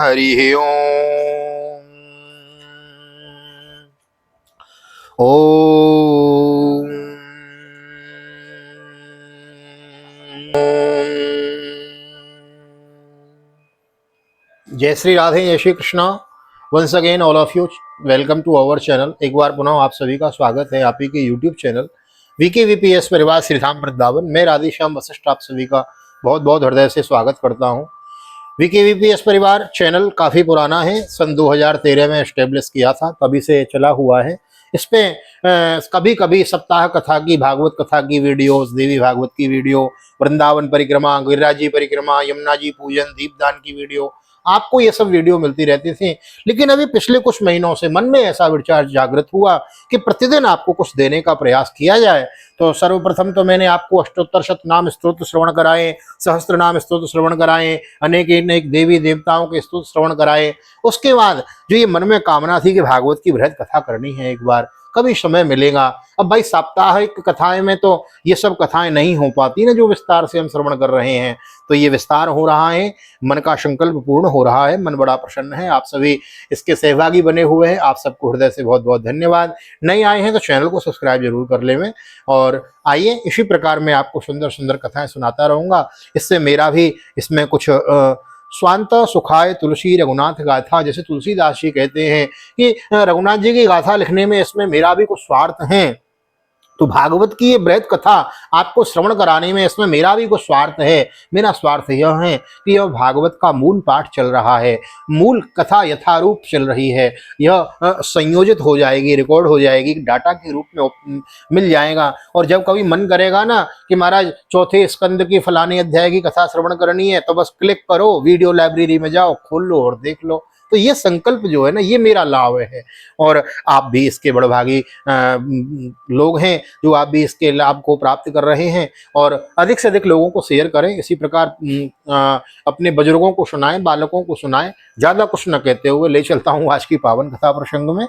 हरि ओम। ओम। जय श्री राधे, जय Shri Krishna. Once again all of you welcome to our channel. एक बार पुनः आप सभी का स्वागत है आप ही के यूट्यूब चैनल VKVPS परिवार श्रीधाम वृंदावन। मैं राधेश्याम वशिष्ठ आप सभी का बहुत बहुत हृदय से स्वागत करता हूं। VKVPS परिवार चैनल काफ़ी पुराना है, सन 2013 में एस्टेब्लिश किया था, तभी से चला हुआ है। इस पे कभी कभी सप्ताह कथा की, भागवत कथा की वीडियोस, देवी भागवत की वीडियो, वृंदावन परिक्रमा, गिरिराज जी परिक्रमा, यमुना जी पूजन, दीपदान की वीडियो, आपको ये सब वीडियो मिलती रहती थी। लेकिन अभी पिछले कुछ महीनों से मन में ऐसा विचार जागृत हुआ कि प्रतिदिन आपको कुछ देने का प्रयास किया जाए। तो सर्वप्रथम तो मैंने आपको अष्टोत्तर शतनाम स्तोत्र श्रवण कराए, सहस्त्र नाम स्तोत्र श्रवण कराए, अनेक अनेक देवी देवताओं के स्तोत्र श्रवण कराए। उसके बाद जो ये मन में कामना थी कि भागवत की बृहद कथा करनी है, एक बार कभी समय मिलेगा। अब भाई साप्ताहिक कथाएं में तो ये सब कथाएं नहीं हो पाती ना, जो विस्तार से हम श्रवण कर रहे हैं। तो ये विस्तार हो रहा है, मन का संकल्प पूर्ण हो रहा है, मन बड़ा प्रसन्न है। आप सभी इसके सहभागी बने हुए हैं, आप सबको हृदय से बहुत बहुत धन्यवाद। नए आए हैं तो चैनल को सब्सक्राइब जरूर कर लें। और आइए, इसी प्रकार मैं आपको सुंदर सुंदर कथाएं सुनाता रहूंगा। इससे मेरा भी इसमें कुछ स्वांत सुखाय तुलसी रघुनाथ गाथा, जैसे तुलसीदास जी कहते हैं कि रघुनाथ जी की गाथा लिखने में इसमें मेरा भी कुछ स्वार्थ है। तो भागवत की ये बृहद कथा आपको श्रवण कराने में इसमें मेरा भी कुछ स्वार्थ है। मेरा स्वार्थ यह है कि यह भागवत का मूल पाठ चल रहा है, मूल कथा यथारूप चल रही है। यह संयोजित हो जाएगी, रिकॉर्ड हो जाएगी, डाटा के रूप में मिल जाएगा। और जब कभी मन करेगा ना कि महाराज चौथे स्कंद की फलाने अध्याय की कथा श्रवण करनी है, तो बस क्लिक करो, वीडियो लाइब्रेरी में जाओ, खोल लो और देख लो। तो ये संकल्प जो है ना, ये मेरा लाभ है। और आप भी इसके बड़भागी लोग हैं जो आप भी इसके लाभ को प्राप्त कर रहे हैं। और अधिक से अधिक लोगों को शेयर करें। इसी प्रकार अपने बुजुर्गों को सुनाएं, बालकों को सुनाएं। ज़्यादा कुछ न कहते हुए ले चलता हूँ आज की पावन कथा प्रसंग में।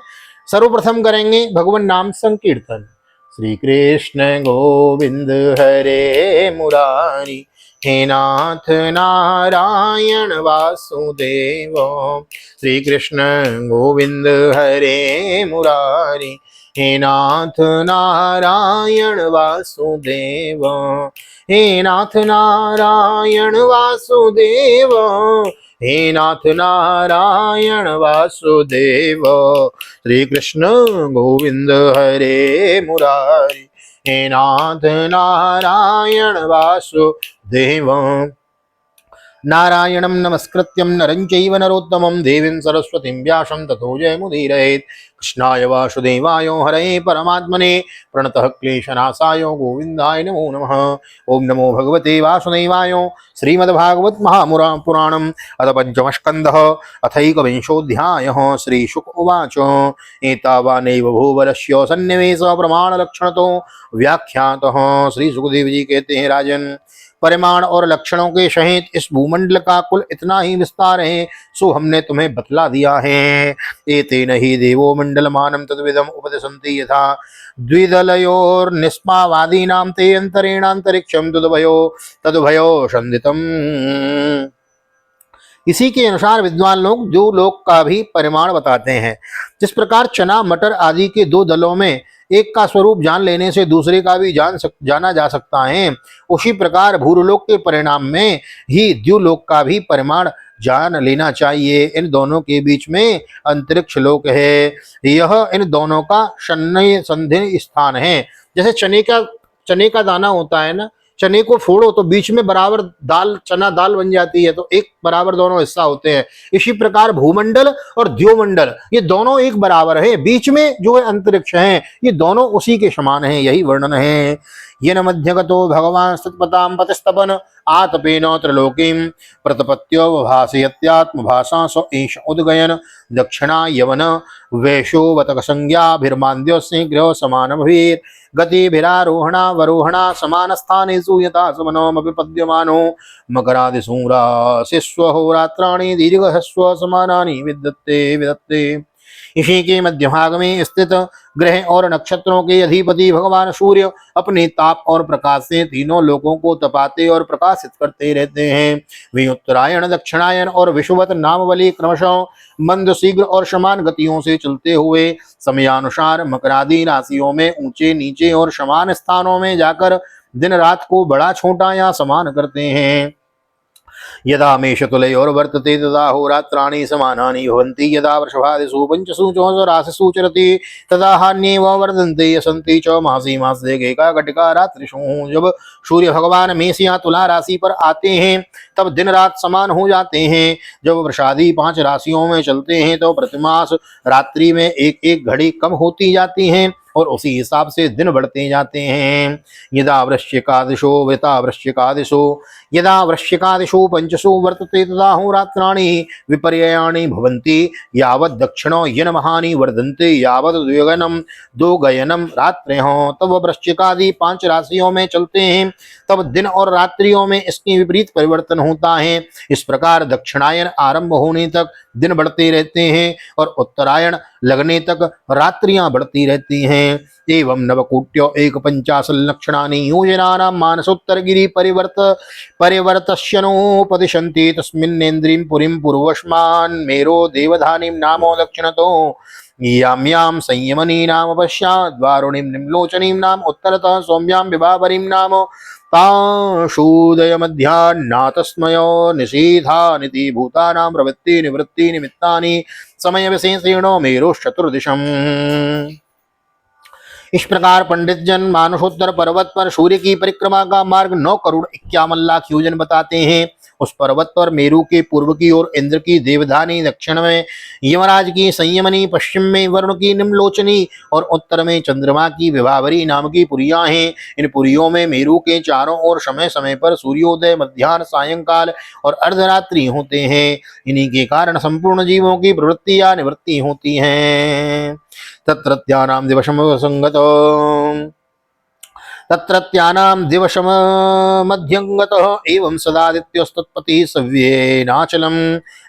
सर्वप्रथम करेंगे भगवान नाम संकीर्तन। श्री कृष्ण गोविंद हरे मुरारी, हे नाथ नारायण वासुदेव। श्री कृष्ण गोविंद हरे मुरारी, हे नाथ नारायण वासुदेव। हे नाथ नारायण वासुदेव, हे नाथ नारायण वासुदेव। श्री कृष्ण गोविंद हरे मुरारी, हे नाथ नारायण वासुदेव। नारायणं नमस्कृत्यं नरं चैव नरोत्तमं देवीं सरस्वतीं व्यासं ततो जयमुदीरयेत्। कृष्णाय वासुदेवाय हरये परमात्मने प्रणतः क्लेशनाशाय गोविन्दाय नमो नमः। ओं नमो भगवते वासुदेवाय। श्रीमद्भागवत महापुराणम् अथ पंचमस्कन्धः अथैकविंशोऽध्यायः। श्रीशुक उवाच एतावानेव भूवरस्य सन्निवेशः प्रमाणलक्षणतो व्याख्यातः। श्री सुखदेव जी कहते हैं, राजन, परिमाण और लक्षणों के सहित इस भूमंडल का कुल इतना ही विस्तार है, सो हमने तुम्हें बतला दिया है। एतेन ही देवो मंडलमानं तद्विदम् उपदिशन्ति यथा द्विदलयोर्निष्पावादीनां ते अंतरेणांतरिक्षं तदुभयो संदितम्। इसी के अनुसार विद्वान लोग दो लोक का भी परिमाण बताते हैं। जिस प्रकार चना मटर आदि के दो दलों में एक का स्वरूप जान लेने से दूसरे का भी जाना जा सकता है, उसी प्रकार भूलोक के परिणाम में ही द्युलोक का भी परिमाण जान लेना चाहिए। इन दोनों के बीच में अंतरिक्ष लोक है, यह इन दोनों का संधि स्थान है। जैसे चने का दाना होता है ना, चने को फोड़ो तो बीच में बराबर दाल, चना दाल बन जाती है, तो एक बराबर दोनों हिस्सा होते हैं। इसी प्रकार भूमंडल और द्योमंडल ये दोनों एक बराबर है, बीच में जो है अंतरिक्ष है, ये दोनों उसी के समान है। यही वर्णन है। येन मध्यगतो भगवान सत्पतां पतिस्तपन आतपेन त्रिलोकीं प्रतपत्यो भासयत्यात्मभाषा स एष उद्गयन दक्षिणा यवन वैशोवतक संज्ञाभिर्मान्द्यस्य ग्रह समान भवेत्। गतिभिरारोहणावरोहणा समान स्थानेषु यथा समनमपि पद्यमानो मकरादिशूराशिष्वहोरात्राणि दीर्घहस्व समानानि विदत्ते। इसी के मध्य भाग में स्थित ग्रह और नक्षत्रों के अधिपति भगवान सूर्य अपने ताप और प्रकाश से तीनों लोकों को तपाते और प्रकाशित करते रहते हैं। वे उत्तरायण, दक्षिणायन और विषुवत नाम वाली क्रमशः मंद, शीघ्र और समान गतियों से चलते हुए समयानुसार मकरादि राशियों में ऊंचे नीचे और समान स्थानों में जाकर दिन रात को बड़ा छोटा या समान करते हैं। यदा मेषतुले और वर्तते तदा होरात्राणि समानानि भवन्ति। यदा वृषभादिषु पंचसु च राशिषु चरति तदा हान्येव वर्धन्ते यसन्ति च मासी मासे एका घटिका रात्रिषु। जब सूर्य भगवान मेष या तुला राशि पर आते हैं तब दिन रात समान हो जाते हैं। जब वृषादि 5 राशियों में चलते हैं तो प्रतिमास रात्रि में एक एक घड़ी कम होती जाती हैं और उसी हिसाब से दिन बढ़ते जाते हैं। यदा वृश्चिकादिशो वृता वृश्चिकादिशो यदा वृश्चिकादिशो पंचसु वर्तते तदा होरात्राणि विपर्ययाणि भवन्ति। यावत् दक्षिणो यनमहानि वर्धन्ते यावत् द्विगयनम रात्र्यः। तब वृश्चिकादि 5 राशियों में चलते हैं तब दिन और रात्रियों में इसके विपरीत परिवर्तन होता है। इस प्रकार दक्षिणायन आरंभ होने तक दिन बढ़ते रहते हैं और उत्तरायण लगने तक रात्रियां बढ़ती रहती हैं। एवं नवकोट्यो 150 लक्षणानि योजनानां मानसोत्तरगिरि परिवर्तस्यनुपदिशन्ति तस्मिन्नेन्द्रिं पुरीं पूर्वस्मान् मेरो देवधानीं नामो दक्षिणतो यां यां संयमनी नाम पश्चाद् वारुणीं निम्लोचनीं नाम उत्तरतः सौम्यां विभावरीं नाम ताशूदय मध्याह्नातस्मयो निशीथानिति भूतानां प्रवृत्ति निवृत्ति निमित्तानि समय विशेषेणो मेरुश्चतुर्दिशम्। इस प्रकार पंडित जन मानसोत्तर पर्वत पर सूर्य की परिक्रमा का मार्ग 9 करोड़ 51 लाख योजन बताते हैं। उस पर्वत पर मेरु के पूर्व की ओर इंद्र की देवधानी, दक्षिण में यमराज की संयमनी, पश्चिम में वरुण की निम्लोचनी और उत्तर में चंद्रमा की विभावरी नाम की पुरियां हैं। इन पुरियों में मेरु के चारों ओर समय समय पर सूर्योदय, मध्याह्न, सायंकाल और अर्धरात्रि होते हैं। इन्हीं के कारण संपूर्ण जीवों की प्रवृत्ति या निवृत्ति होती है। तत्रत्यानां दिवसमध्यंगतः एवं सदादित्यस्तत्पतिः सव्येनाचलं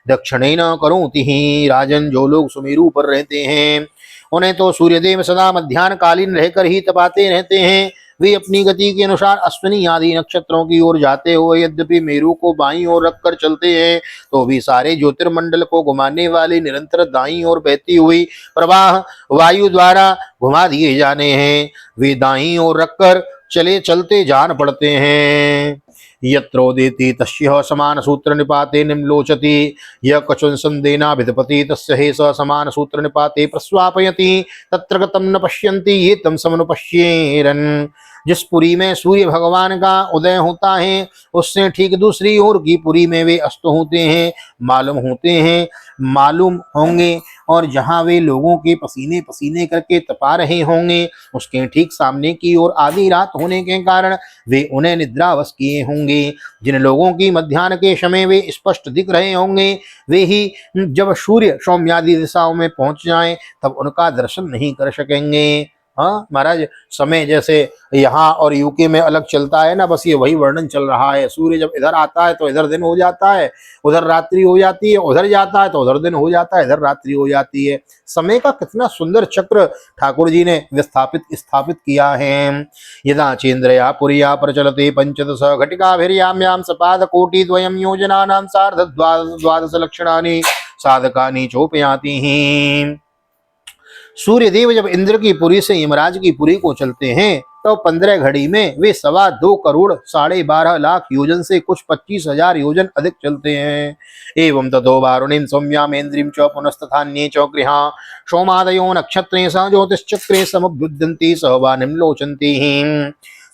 दक्षिणेन करोति ही। राजन, जो लोग सुमेरु पर रहते हैं उन्हें तो सूर्यदेव सदा मध्याह्न कालीन रहकर ही तपाते रहते हैं। वे अपनी गति के अनुसार अश्विनी आदि नक्षत्रों की ओर जाते हुए यद्यपि मेरु को बाईं ओर रखकर चलते हैं तो भी सारे ज्योतिर्मंडल को घुमाने वाली निरंतर दाईं ओर बहती हुई प्रवाह वायु द्वारा घुमा दिए जाने हैं। वे दाईं ओर रखकर चलते जान पड़ते हैं। यत्रोदेति तस्य समान सूत्र निपाते निम्लोचति यः क्वचन संदेना विदपति तस्य हे स समान सूत्र निपाते प्रस्वापयति तत्र गतं न पश्यन्ति ये तम समनुपश्येरन्। जिस पुरी में सूर्य भगवान का उदय होता है उससे ठीक दूसरी ओर की पुरी में वे अस्त होते हैं मालूम होंगे और जहां वे लोगों के पसीने पसीने करके तपा रहे होंगे उसके ठीक सामने की ओर आधी रात होने के कारण वे उन्हें निद्रावश किए होंगे। जिन लोगों की मध्याह्न के समय वे स्पष्ट दिख रहे होंगे वे ही जब सूर्य सौम्यादि दिशाओं में पहुंच जाएं तब उनका दर्शन नहीं कर सकेंगे। हाँ महाराज, समय जैसे यहाँ और यूके में अलग चलता है ना, बस ये वही वर्णन चल रहा है। सूर्य जब इधर आता है तो इधर दिन हो जाता है, उधर रात्रि हो जाती है, उधर जाता है तो उधर दिन हो जाता है, इधर रात्रि हो जाती है। समय का कितना सुंदर चक्र ठाकुर जी ने स्थापित किया है। यदा चेन्द्रया पुरिया प्रचलते पंचदश घटिकाभिर्याम्यां सपाद कोटि द्वयं योजनानां सार्ध द्वादश लक्षणानि साधकानि चोपयाति ही। सूर्यदेव जब इंद्र की पुरी से यमराज की पुरी को चलते हैं तो 15 घड़ी में वे 2.25 करोड़ 12.5 लाख योजन से कुछ 25,000 योजन अधिक चलते हैं। एवं ततो वारुणीं सौम्यामेन्द्रीं च पुनस्तथान्ये च गृहा सोमादयो नक्षत्रे स ज्योतिश्चक्रे समुद्यन्ति स वा निम्लोचन्ति।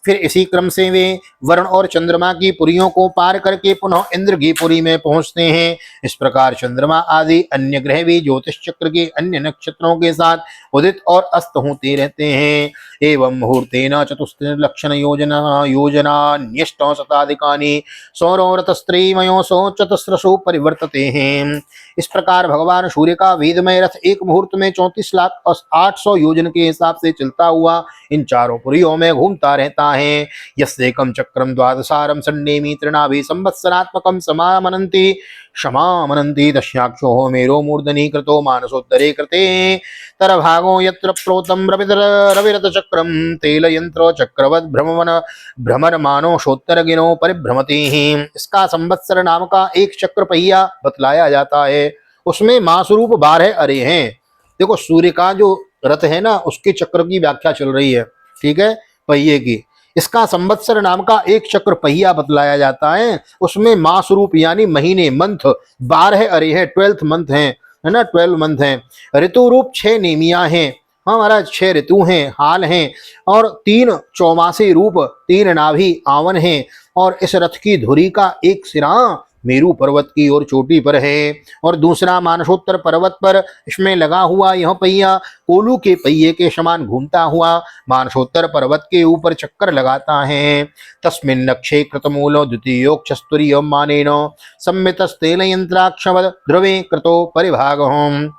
फिर इसी क्रम से वे वरुण और चंद्रमा की पुरियों को पार करके पुनः इंद्र की पुरी में पहुंचते हैं। इस प्रकार चंद्रमा आदि अन्य ग्रह भी ज्योतिष चक्र के अन्य नक्षत्रों के साथ उदित और अस्त होते रहते हैं। एवं मुहूर्तेन चतुस्त्रिलक्षण योजनान्यष्ट शताधिकानि सौरव्रतस्त्रयीमयो चतुस्रसो परिवर्तते हैं। इस प्रकार भगवान सूर्य का वेदमय रथ एक मुहूर्त में 34,08,000 योजन के हिसाब से चलता हुआ इन चारों पुरियों में घूमता रहता है। यस्येकं चक्रम द्वादशारं संडेमी तृणाभि संवत्सरात्मकं समामनन्ति क्षमामनन्ति तस्याक्षो मेरो मूर्धनि कृतो मानसोत्तरे कृते तरभागो यत्र प्रोतं रविरतचक्रं तेलयंत्र भ्रमरमानो शोत्तरगिनो परिभ्रमति। इसका संवत्सर नाम का एक चक्र पहिया बतलाया जाता है, उसमें मासरूप 12 अरे हैं। देखो सूर्य का जो रथ है ना, उसके चक्र की व्याख्या चल रही है, ठीक है, पहिए की। इसका संवत्सर नाम का एक चक्र पहिया बतलाया जाता है, उसमें मास रूप यानी महीने, मंथ 12 अरे है, 12th मंथ है ना, 12 मंथ है। ऋतु रूप 6 नेमियां हैं, हाँ महाराज 6 ऋतु हैं, हाल हैं, और 3 चौमासी रूप 3 नाभि आवन हैं। और इस रथ की धुरी का एक सिरा मेरू पर्वत की ओर चोटी पर है और दूसरा मानसोत्तर पर्वत पर। इसमें लगा हुआ यह पहिया कोलू के पहिए के समान घूमता हुआ मानसोत्तर पर्वत के ऊपर चक्कर लगाता है। तस्मिन् नक्षे कृतमूलो द्वितीयोक्षस्तुर्य मानेन सम्मितस्तेन यंत्राक्षवद ध्रुवे कृतो परिभागः।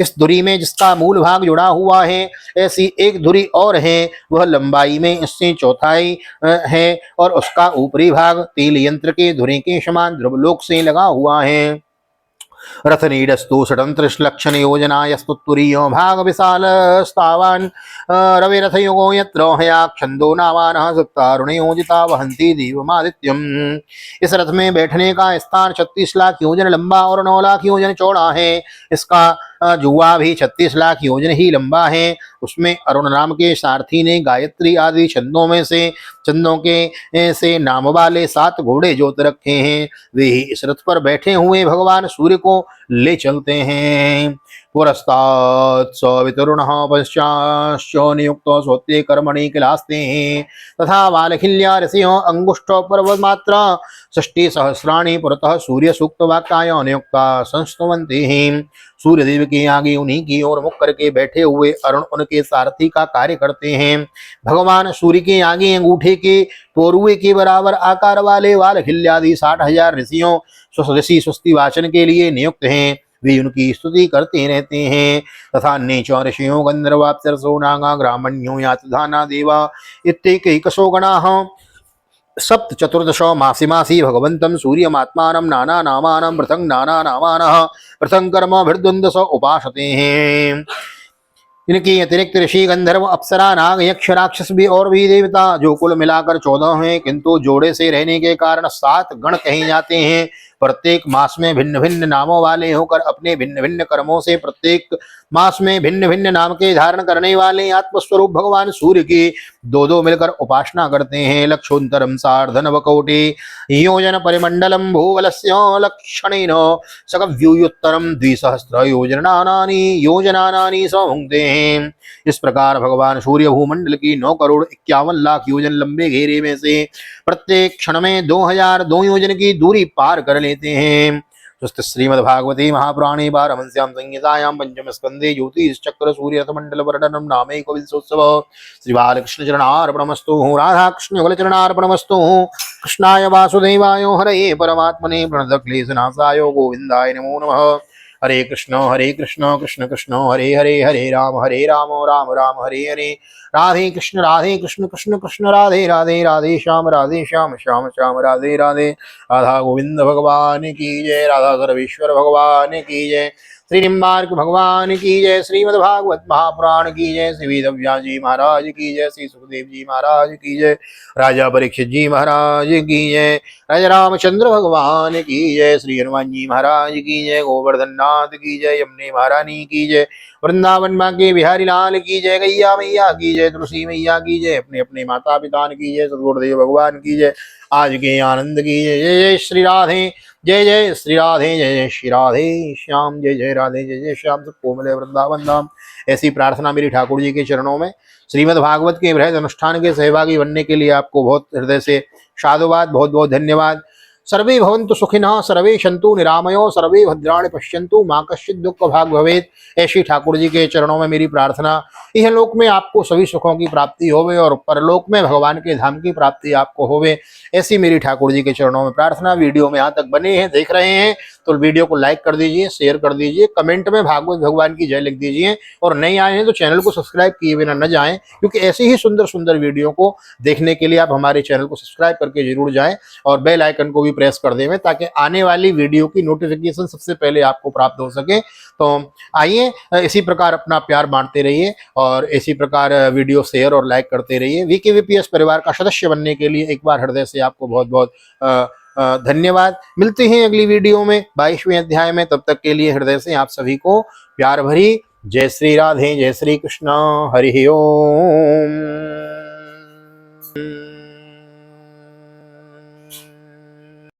इस धुरी में जिसका मूल भाग जुड़ा हुआ है, ऐसी एक धुरी और है, वह लंबाई में इससे चौथाई है और उसका ऊपरी भाग तेल यंत्र के धुरी के समान ध्रुवलोक से लगा हुआ है। रथनीडस्तु षडंत्रश्लक्षण योजनायस्तुत्तुरीयो भाग विशाल स्थावान् रविरथयुगो यत्र हया छंदो नामानः सप्तारुणयोजिता वहन्ति दीवमादित्यम्। इस रथ में बैठने का स्थान 36 लाख योजन लंबा और 9 लाख योजन चौड़ा है। इसका जुआ भी 36 लाख योजन ही लंबा है। उसमें अरुण नाम के सारथी ने गायत्री आदि छंदों के से नाम वाले 7 घोड़े जोत रखे हैं। वे ही इस रथ पर बैठे हुए भगवान सूर्य को ले चलते हैं। पुरस्तात् स वितरुणः पश्चाश्च नियुक्तो स्वत्ये कर्मणि किलास्ते तथा वालखिल्या ऋषियो अंगुष्ठो पर्वमात्रा 60 सहस्राणि पुरतः सूर्य सूक्त वाक्याय नियुक्ता संस्तुवन्ति। सूर्यदेव के आगे उन्हीं की ओर मुख करके बैठे हुए अरुण उनके सारथी का कार्य करते हैं। भगवान सूर्य के आगे अंगूठे के पोरुए के बराबर आकार वाले वालखिल्यादि 60,000 ऋषियों ऋषि स्वस्ति वाचन के लिए नियुक्त हैं। वे उनकी स्तुति करते रहते हैं। तथा नीचो ऋषियों गंधर्वाप्सरसो नागा ग्रामण्यो यातधाना देवा इत्येकैकशो गणाः सप्त चतुर्दशो मासी मासी भगवन्तं सूर्यमात्मानं नाना नामानं पृथंग नाना नामानः पृथंग कर्म भिर्द्वन्द्वस उपासते हैं। इनकी अतिरिक्त ऋषि गंधर्व अप्सरा नाग यक्ष राक्षस भी और भी देवता जो कुल मिलाकर 14 हैं, किंतु जोड़े से रहने के कारण 7 गण कहे जाते हैं। प्रत्येक मास में भिन्न भिन्न नामों वाले होकर अपने भिन्न भिन्न कर्मों से प्रत्येक मास में भिन्न भिन्न नाम के धारण करने वाले आत्मस्वरूप भगवान सूर्य की 2-2 मिलकर उपासना करते हैं। लक्षोत्तरम सार्धनवकोटि योजन परिमंडलम भूवलस्य लक्षणेन सकव्यूयोत्तरम 2,000 योजनानानि समुंक्ते हैं। इस प्रकार भगवान सूर्य भूमंडल की 9,51,00,000 योजन लंबे घेरे में से प्रत्येक क्षण में 2,002 योजन की दूरी पार कर लेते हैं। श्रीमद्भागवते महापुराणे पारमहंस्यां संहितायां पंचम स्कंदे ज्योतिश्चक्र सूर्य रथमंडल वर्णनम नामैकविंशोत्सव। श्री बालकृष्ण चरणार्पणमस्तु। राधा कृष्ण युगल चरणार्पणमस्तु। कृष्णाय वासुदेवाय हरये परमात्मने प्रणतक्लेशनाशाय गोविंदाय नमो नमः। हरे कृष्ण कृष्ण कृष्ण हरे हरे, हरे राम राम राम हरे हरे। राधे कृष्ण कृष्ण कृष्ण राधे राधे, राधे श्याम श्याम श्याम राधे राधे। राधा गोविंद भगवान की जय, राधा सर्वेश्वर भगवान की जय, श्री निम्बार्क भगवान की जय, श्रीमद्भागवत महापुराण की जय, श्री वेदव्यास जी महाराज की जय, श्री सुखदेव जी महाराज की जय, राजा परीक्षित जी महाराज की जय, राजा रामचंद्र भगवान की जय, श्री हनुमान जी महाराज की जय, गोवर्धन नाथ की जय, यमुने महारानी की जय, वृंदावन बांके बिहारी लाल की जय, गैया मैया की जय, तुलसी मैया की जय, अपने अपने माता पिता की जय, सदगुरुदेव भगवान की जय, आज के आनंद की जय। जय जय श्री राधे, जय जय श्री राधे, जय जय श्री राधे श्याम, जय जय राधे, जय जय श्याम, सबको मिले वृंदावन धाम। ऐसी प्रार्थना मेरी ठाकुर जी के चरणों में। श्रीमद् भागवत के बृहद अनुष्ठान के सहभागी बनने के लिए आपको बहुत हृदय से साधुवाद, बहुत बहुत धन्यवाद। सर्वे भवन्तु सुखिनः, सर्वे सन्तु निरामयो, सर्वे भद्राणि पश्यन्तु, मां कश्चित् दुःख भाग भवेत्। ऐसी ठाकुर जी के चरणों में मेरी प्रार्थना। यह लोक में आपको सभी सुखों की प्राप्ति होवे और परलोक में भगवान के धाम की प्राप्ति आपको होवे, ऐसी मेरी ठाकुर जी के चरणों में प्रार्थना। वीडियो में यहाँ तक बने हैं, देख रहे हैं, तो वीडियो को लाइक कर दीजिए, शेयर कर दीजिए, कमेंट में भागवत भगवान की जय लिख दीजिए। और नहीं आए हैं तो चैनल को सब्सक्राइब किए बिना न जाएं, क्योंकि ऐसी ही सुंदर सुंदर वीडियो को देखने के लिए आप हमारे चैनल को सब्सक्राइब करके जरूर जाएं और बेल आइकन को भी प्रेस कर दें, ताकि आने वाली वीडियो की नोटिफिकेशन सबसे पहले आपको प्राप्त हो सके। तो आइए इसी प्रकार अपना प्यार बांटते रहिए और इसी प्रकार वीडियो शेयर और लाइक करते रहिए। वीके वीपीएस परिवार का सदस्य बनने के लिए एक बार हृदय से आपको बहुत बहुत धन्यवाद। मिलते हैं अगली वीडियो में 22वें अध्याय में। तब तक के लिए हृदय से आप सभी को प्यार भरी जय श्री राधे, जय श्री कृष्ण, हरि ओम।